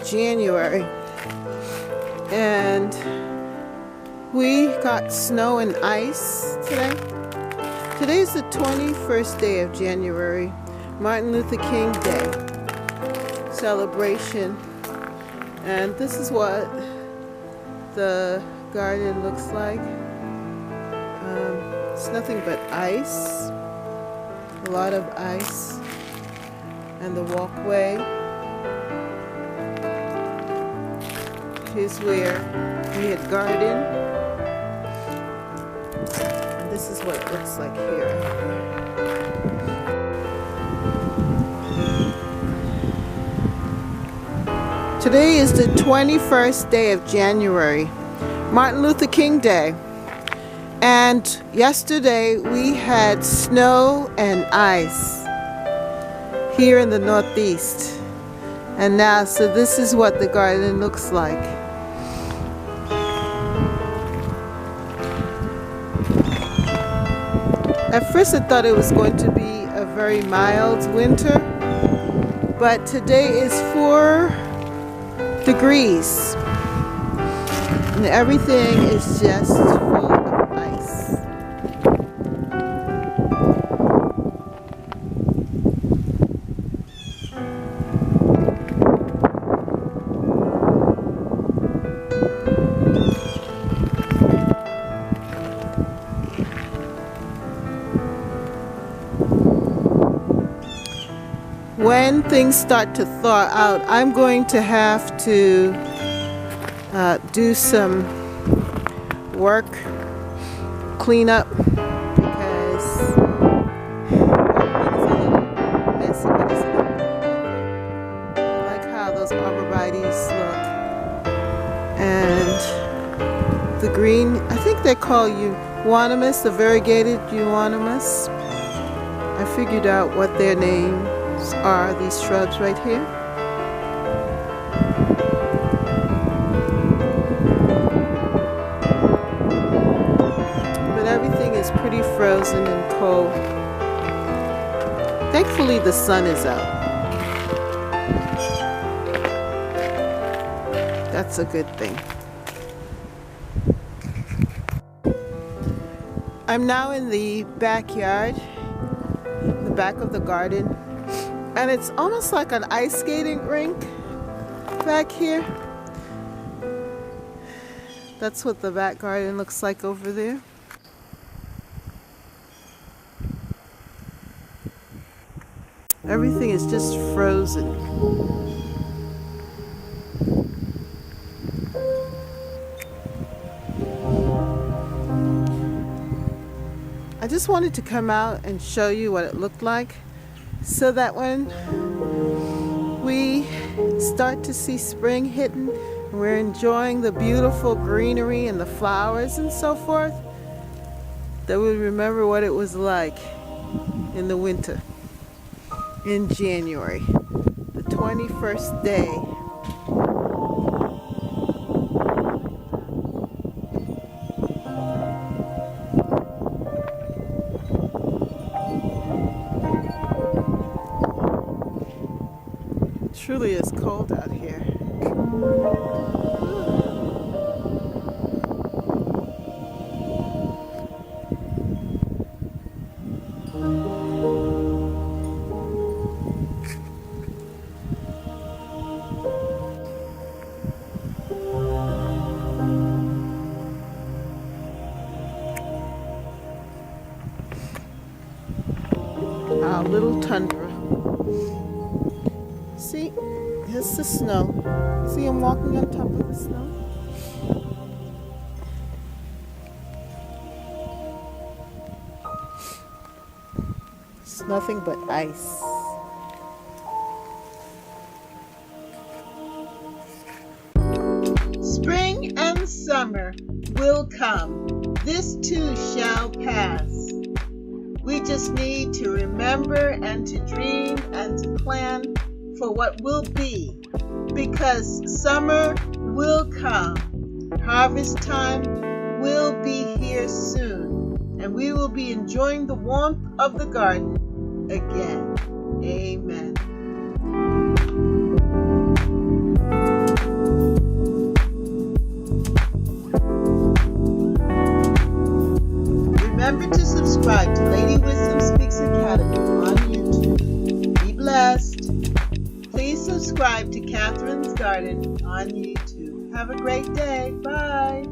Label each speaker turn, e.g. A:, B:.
A: January, and we got snow and ice today. Today's the 21st day of January, Martin Luther King Day celebration, and this is what the garden looks like. It's nothing but ice, a lot of ice, and the walkway. Here's where we had garden, and this is what it looks like here. Today is the 21st day of January, Martin Luther King Day. And yesterday we had snow and ice here in the Northeast. And now, so this is what the garden looks like. At first I thought it was going to be a very mild winter, but today is 4 degrees. And everything is just full of ice. When things start to thaw out, I'm going to have to do some work, clean up, because everything's a little messy, but it's a little bit. I like how those arborvitaes look, and the green, I think they call euonymus, the variegated euonymus. I figured out what their names are, these shrubs right here. It's pretty frozen and cold. Thankfully the sun is out. That's a good thing. I'm now in the backyard, the back of the garden, and it's almost like an ice skating rink back here. That's what the back garden looks like over there. Everything is just frozen. I just wanted to come out and show you what it looked like, so that when we start to see spring hitting, we're enjoying the beautiful greenery and the flowers and so forth, that we remember what it was like in the winter. In January, the 21st day. It truly is cold out here. Our little tundra. See, here's the snow. See him walking on top of the snow? It's nothing but ice. Spring and summer will come. This too shall pass. We just need to remember and to dream and to plan for what will be, because summer will come. Harvest time will be here soon, and we will be enjoying the warmth of the garden again. Amen. to Lady Wisdom Speaks Academy on YouTube. Be blessed. Please subscribe to Catherine's Garden on YouTube. Have a great day. Bye.